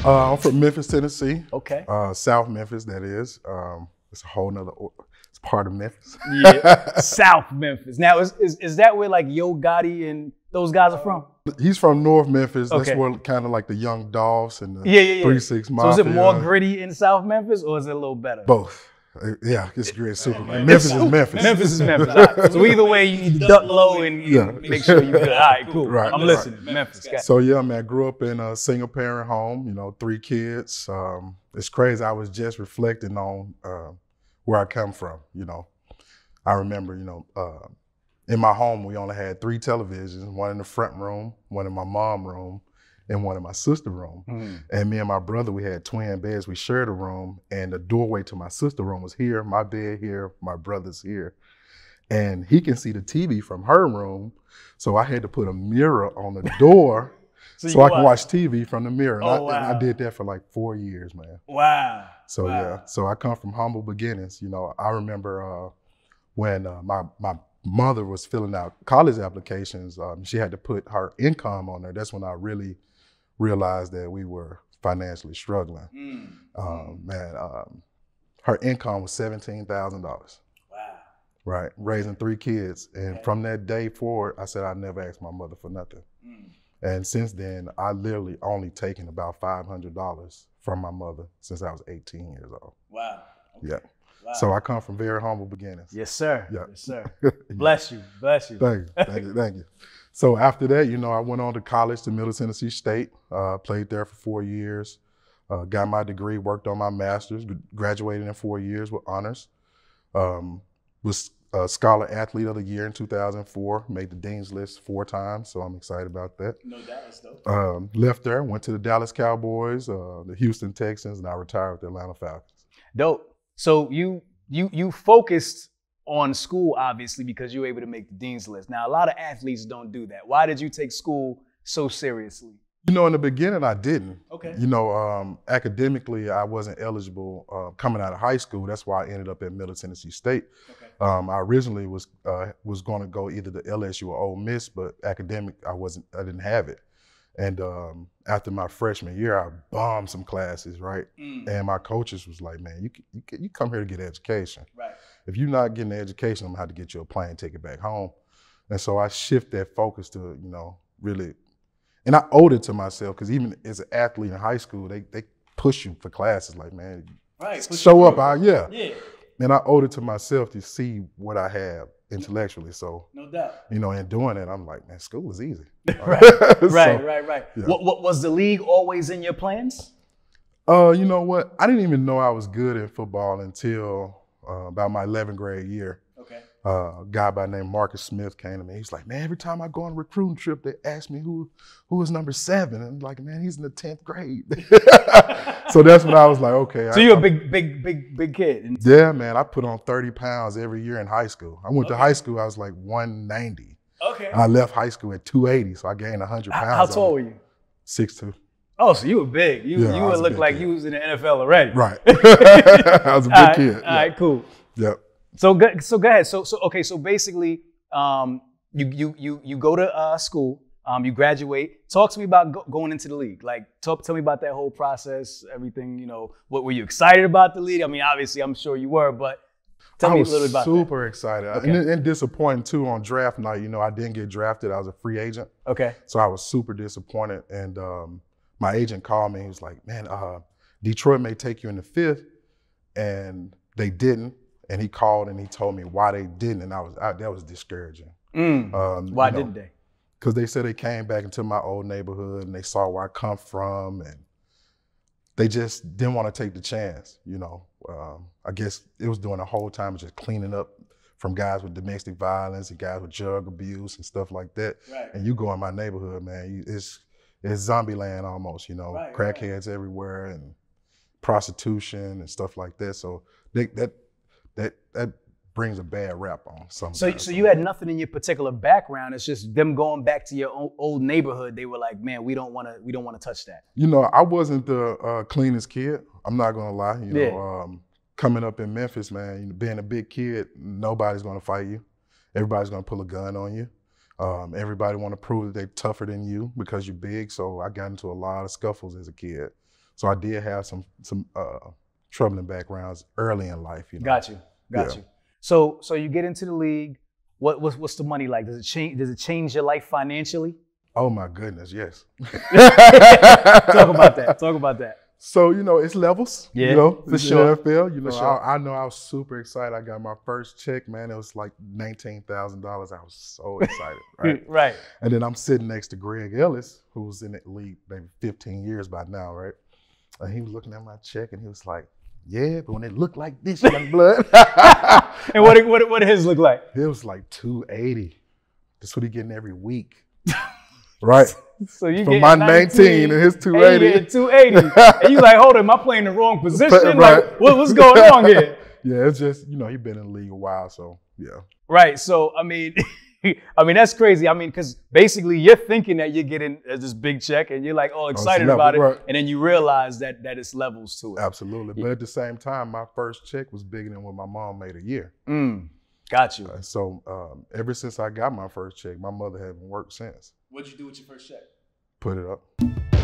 I'm from Memphis, Tennessee. Okay. South Memphis, that is. It's a whole nother, it's part of Memphis. Yeah, South Memphis. Now, is that where like Yo Gotti and those guys are from? He's from North Memphis. Okay. That's where kind of like the Young Dolphs and the Yeah. 3-6 Mafia. So is it more gritty in South Memphis or is it a little better? Both. Yeah, it's great. Super. Memphis is Memphis. Memphis is Memphis. All right. So either way, you need to duck low and make sure you're good. All right, cool. Right. I'm listening. Memphis. So yeah, man, grew up in a single parent home, 3 kids. It's crazy. I was just reflecting on where I come from, I remember, in my home, we only had 3 televisions, one in the front room, one in my mom's room, and one in my sister's room. Mm. And me and my brother, we had twin beds. We shared a room, and the doorway to my sister's room was here, my bed here, my brother's here. And he can see the TV from her room, so I had to put a mirror on the door so I can watch TV from the mirror. And I did that for like 4 years, man. Wow. So yeah, so I come from humble beginnings. I remember when my mother was filling out college applications, she had to put her income on there. That's when I really realized that we were financially struggling. Her income was $17,000. Wow. Right, raising 3 kids. And from that day forward, I said I'd never ask my mother for nothing. And since then, I literally only taken about $500 from my mother since I was 18 years old. Wow. Okay. Yeah. Wow. So I come from very humble beginnings. Yes, sir. Yeah. Yes, sir. Bless you. Bless you. Thank you. So after that, I went on to college to Middle Tennessee State, played there for 4 years, got my degree, worked on my master's, graduated in 4 years with honors, was Scholar Athlete of the Year in 2004, made the Dean's List 4 times, so I'm excited about that. No doubt, that's dope. Left there, went to the Dallas Cowboys, the Houston Texans, and I retired with the Atlanta Falcons. Dope. So you focused on school, obviously, because you were able to make the Dean's List. Now, a lot of athletes don't do that. Why did you take school so seriously? In the beginning, I didn't. Okay. Academically, I wasn't eligible coming out of high school. That's why I ended up at Middle Tennessee State. Okay. I originally was going to go either to LSU or Ole Miss, but academic, I didn't have it. And after my freshman year, I bombed some classes, right? And my coaches was like, man, you come here to get education. Right. If you're not getting the education, I'm gonna have to get you a plane ticket back home. And so I shift that focus to, really, and I owed it to myself, because even as an athlete in high school, they push you for classes, like, man, show up, yeah. And I owed it to myself to see what I have intellectually. So, no doubt. In doing it, I'm like, man, school is easy. Right. Yeah. What was the league always in your plans? You know what? I didn't even know I was good in football until about my 11th grade year. Okay. A guy by the name Marcus Smith came to me. He's like, man, every time I go on a recruiting trip, they ask me who is number 7. And I'm like, man, he's in the 10th grade. So that's when I was like, okay. So you're a big kid. Yeah, man. I put on 30 pounds every year in high school. I went to high school, I was like 190. Okay. I left high school at 280, so I gained 100 pounds. How tall were you? 6'2". Oh, so you were big. You would look like you was in the NFL already. Right. I was a big kid. All right, cool. Yep. So go ahead. So basically, you go to school, you graduate. Talk to me about going into the league. Like, tell me about that whole process, everything. What were you excited about the league? I mean, obviously, I'm sure you were, but tell me a little bit about that. I was super excited. Okay. And disappointed too on draft night. I didn't get drafted. I was a free agent. Okay. So I was super disappointed. And my agent called me. He was like, man, Detroit may take you in the 5th. And they didn't. And he called and he told me why they didn't. And that was discouraging. Why didn't they? Because they said they came back into my old neighborhood and they saw where I come from. And they just didn't want to take the chance, I guess it was during the whole time of just cleaning up from guys with domestic violence and guys with drug abuse and stuff like that. Right. And you go in my neighborhood, man, it's zombie land almost, crackheads everywhere and prostitution and stuff like that. So that brings a bad rap on some. So you had nothing in your particular background. It's just them going back to your old neighborhood. They were like, man, we don't want to touch that. I wasn't the cleanest kid. I'm not gonna lie. Coming up in Memphis, man, being a big kid, nobody's gonna fight you. Everybody's gonna pull a gun on you. Everybody want to prove that they're tougher than you because you're big. So I got into a lot of scuffles as a kid. So I did have some troubling backgrounds early in life. You know? Got you. So you get into the league. What's the money like? Does it change your life financially? Oh my goodness, yes. Talk about that. So, you know, it's levels. Yeah, you know, for sure. NFL. You know, sure. I know I was super excited. I got my first check, man. It was like $19,000. I was so excited, right? Right. And then I'm sitting next to Greg Ellis, who was in the league maybe 15 years by now, right? And he was looking at my check and he was like, yeah, but when it looked like this, young blood. And what did his look like? It was like $280. That's what he getting every week. Right? So you from my 19 and his $280. And you get $280. And you like, hold on, am I playing the wrong position? Right. Like, what's going on here? Yeah, it's just, you know, he's been in the league a while, so yeah. Right. So I mean, that's crazy. I mean, because basically you're thinking that you're getting this big check and you're like, oh, excited about it. Right. And then you realize that it's levels to it. Absolutely. But at the same time, my first check was bigger than what my mom made a year. Got you. So ever since I got my first check, my mother hasn't worked since. What'd you do with your first check? Put it up.